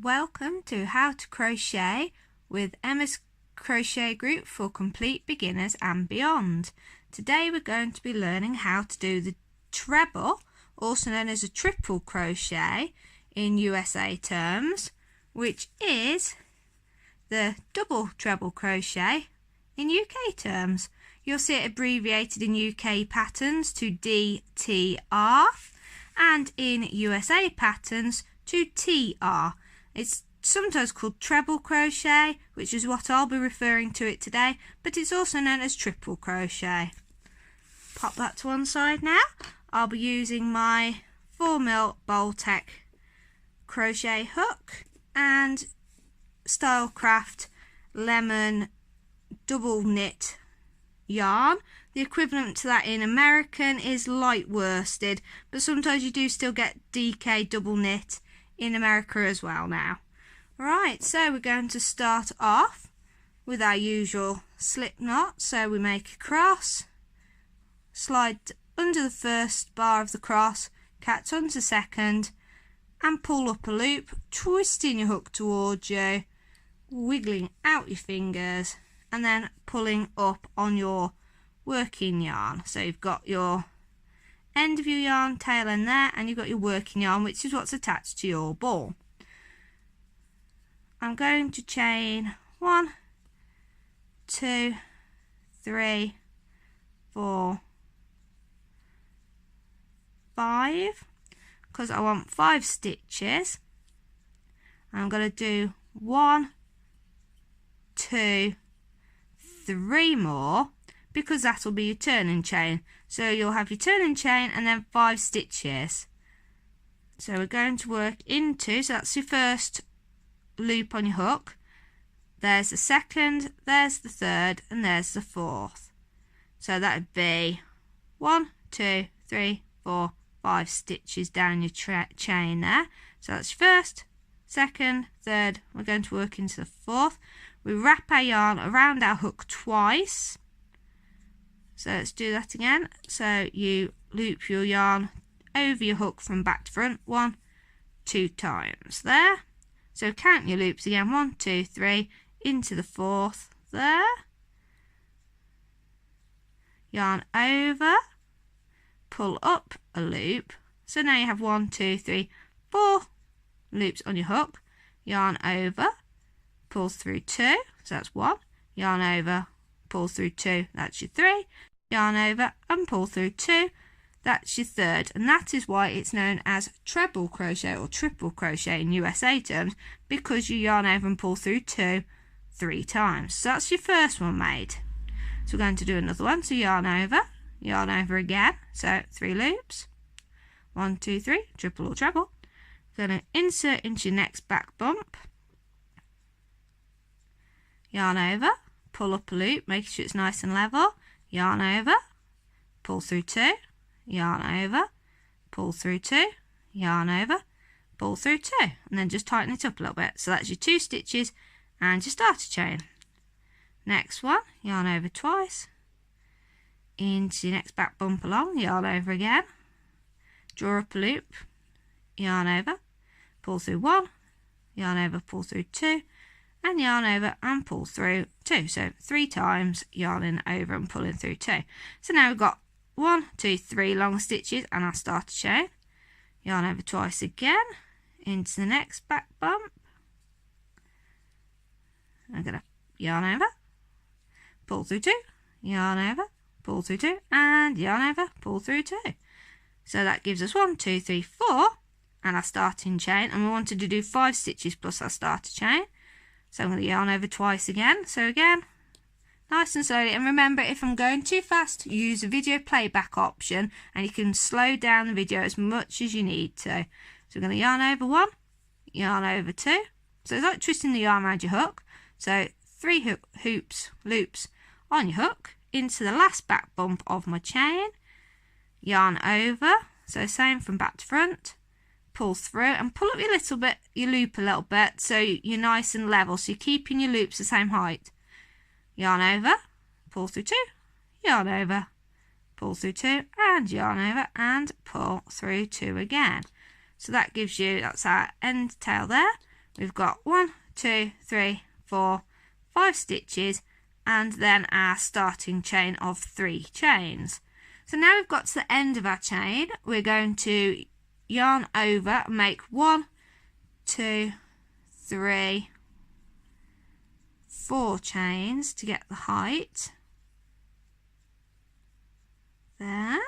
Welcome to How to Crochet with Emma's Crochet Group for Complete Beginners and Beyond. Today we're going to be learning how to do the treble, also known as a triple crochet in USA terms, which is the double treble crochet in UK terms. You'll see it abbreviated in UK patterns to DTR and in USA patterns to TR. It's sometimes called treble crochet, which is what I'll be referring to it today, but it's also known as triple crochet. Pop that to one side now. I'll be using my 4mm Boltec crochet hook and Stylecraft lemon double knit yarn. The equivalent to that in American is light worsted, but sometimes you do still get DK double knit in America as well now. Right, so we're going to start off with our usual slip knot. So we make a cross, slide under the first bar of the cross, catch onto second, and pull up a loop, twisting your hook towards you, wiggling out your fingers, and then pulling up on your working yarn. So you've got your end of your yarn, tail end there, and you've got your working yarn, which is what's attached to your ball. I'm going to chain 1, 2, 3, 4, 5, because I want 5 stitches. I'm going to do 1, 2, 3 more, because that will be your turning chain. So you'll have your turning chain and then 5 stitches. So we're going to work into, so that's your first loop on your hook. There's the second, there's the third, and there's the fourth. So that would be 1, 2, 3, 4, 5 stitches down your chain there. So that's your first, second, third. We're going to work into the fourth. We wrap our yarn around our hook twice. So let's do that again. So you loop your yarn over your hook from back to front 1, 2 times there. So count your loops again, 1, 2, 3, into the fourth there. Yarn over, pull up a loop. So now you have 1, 2, 3, 4 loops on your hook. Yarn over, pull through 2, so that's 1. Yarn over, pull through 2, that's your 3. Yarn over and pull through 2, that's your third. And that is why it's known as treble crochet or triple crochet in USA terms, because you yarn over and pull through 2 3 times. So that's your first one made. So we're going to do another one. So yarn over again, so 3 loops, 1, 2, 3, triple or treble. Going to insert into your next back bump, yarn over, pull up a loop, making sure it's nice and level, yarn over, pull through 2, yarn over, pull through 2, yarn over, pull through 2, and then just tighten it up a little bit. So that's your 2 stitches and your starter chain. Next one, yarn over twice, into your next back bump along, yarn over again, draw up a loop, yarn over, pull through 1, yarn over, pull through 2, and yarn over and pull through 2. So 3 times yarning over and pulling through 2. So now we've got 1, 2, 3 long stitches and our starter chain. Yarn over twice again into the next back bump. I'm going to yarn over, pull through 2, yarn over, pull through 2, and yarn over, pull through 2. So that gives us 1, 2, 3, 4 and our starting chain, and we wanted to do 5 stitches plus our starter chain. So I'm going to yarn over twice again. So again, nice and slowly, and remember, if I'm going too fast, use the video playback option and you can slow down the video as much as you need to. So we're going to yarn over 1, yarn over 2. So it's like twisting the yarn around your hook. So 3 loops on your hook into the last back bump of my chain, yarn over, so same from back to front, pull through and pull up your loop a little bit so you're nice and level, so you're keeping your loops the same height. Yarn over, pull through 2, yarn over, pull through 2, and yarn over and pull through 2 again. So that gives you, that's our end tail there. we've got 1, 2, 3, 4, 5 stitches, and then our starting chain of 3 chains. So now we've got to the end of our chain, we're going to yarn over and make 1, 2, 3, 4 chains to get the height. There.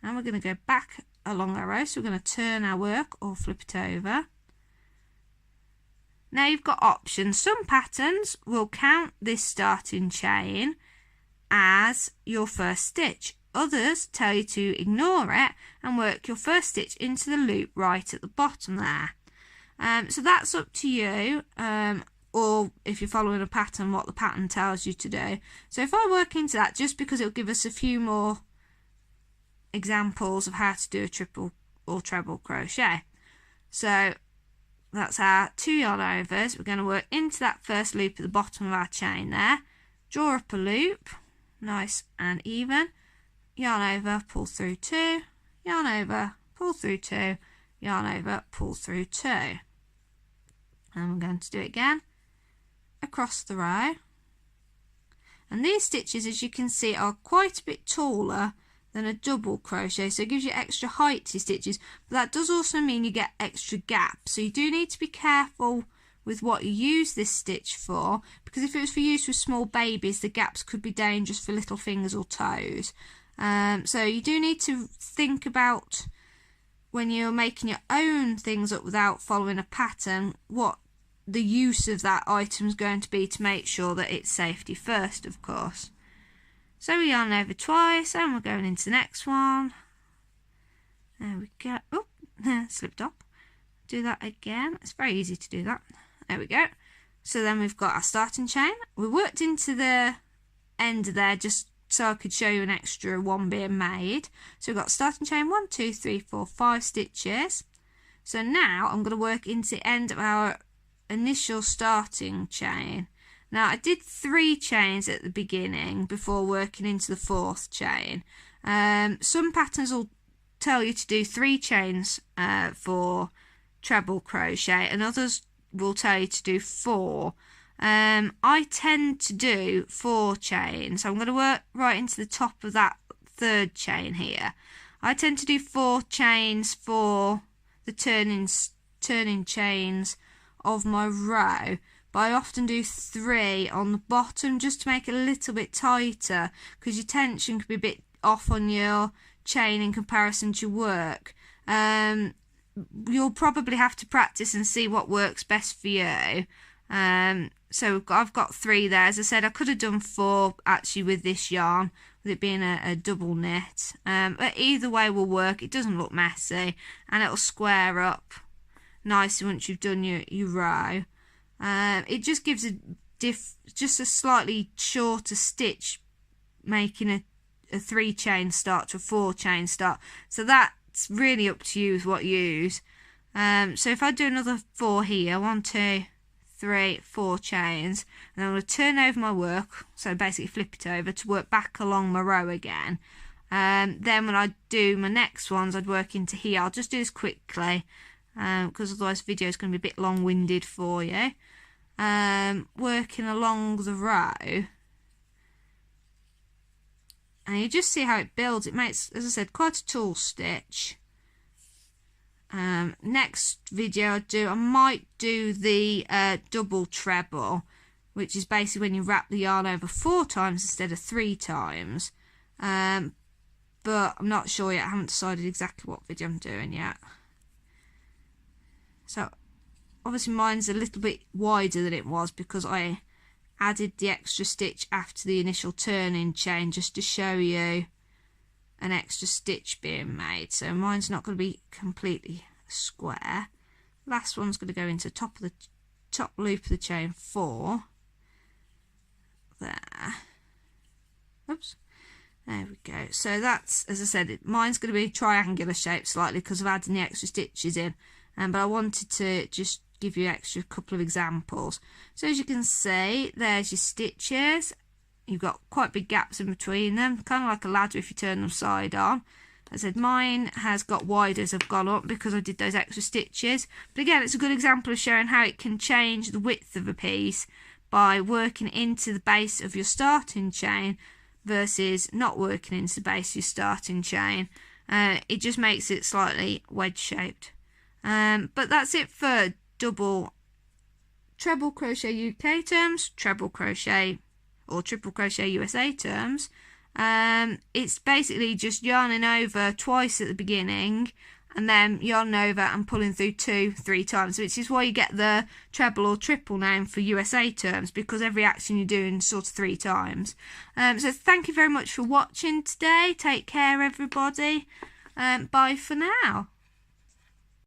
And we're going to go back along our row, so we're going to turn our work or flip it over. Now you've got options. Some patterns will count this starting chain as your first stitch. Others tell you to ignore it and work your first stitch into the loop right at the bottom there. So that's up to you, or if you're following a pattern, what the pattern tells you to do. So if I work into that, just because it'll give us a few more examples of how to do a triple or treble crochet. So that's our 2 yarn overs. We're going to work into that first loop at the bottom of our chain there, draw up a loop, nice and even, yarn over, pull through 2, yarn over, pull through 2, yarn over, pull through 2. And we're going to do it again across the row. And these stitches, as you can see, are quite a bit taller than a double crochet, so it gives you extra height to stitches, but that does also mean you get extra gaps. So you do need to be careful with what you use this stitch for, because if it was for use with small babies, the gaps could be dangerous for little fingers or toes. So you do need to think about, when you're making your own things up without following a pattern, what the use of that item is going to be, to make sure that it's safety first, of course. So we yarn over twice and we're going into the next one. There we go. Oh, slipped up. Do that again. It's very easy to do that. There we go. So then we've got our starting chain. We worked into the end there just so I could show you an extra one being made. So we've got starting chain 1, 2, 3, 4, 5 stitches. So now I'm going to work into the end of our initial starting chain. Now I did 3 chains at the beginning before working into the 4th chain. Some patterns will tell you to do 3 chains for treble crochet, and others will tell you to do 4. I tend to do 4 chains, so I'm going to work right into the top of that 3rd chain here. I tend to do 4 chains for the turning chains of my row, but I often do 3 on the bottom just to make it a little bit tighter, because your tension could be a bit off on your chain in comparison to your work. You'll probably have to practice and see what works best for you. So I've got 3 there. As I said, I could have done 4 actually with this yarn, with it being a double knit. But either way will work. It doesn't look messy, and it'll square up nicely once you've done your row. It just gives just a slightly shorter stitch, making a 3 chain start to a 4 chain start. So that's really up to you with what you use. So if I do another 4 here, 1, 2, 3, 4 chains, and I'm going to turn over my work, so basically flip it over to work back along my row again. Then when I do my next ones, I'd work into here. I'll just do this quickly, because otherwise the video is going to be a bit long-winded for you. Working along the row, and you just see how it builds. It makes, as I said, quite a tall stitch. Next video I might do the double treble, which is basically when you wrap the yarn over 4 times instead of 3 times. But I'm not sure yet. I haven't decided exactly what video I'm doing yet. So obviously mine's a little bit wider than it was because I added the extra stitch after the initial turning chain just to show you an extra stitch being made. So mine's not going to be completely square. Last one's going to go into top loop of the chain 4. There. Oops. There we go. So that's, as I said, mine's going to be triangular shape slightly because of adding the extra stitches in. But I wanted to just give you an extra couple of examples. So as you can see, there's your stitches. You've got quite big gaps in between them, kind of like a ladder if you turn them side on. I said mine has got wide as I've gone up because I did those extra stitches. But again, it's a good example of showing how it can change the width of a piece by working into the base of your starting chain versus not working into the base of your starting chain. It just makes it slightly wedge shaped. But that's it for treble crochet UK terms, treble crochet or triple crochet USA terms. It's basically just yarning over twice at the beginning and then yarning over and pulling through 2-3 times, which is why you get the treble or triple name for USA terms, because every action you're doing sort of 3 times. So thank you very much for watching today. Take care, everybody. Bye for now.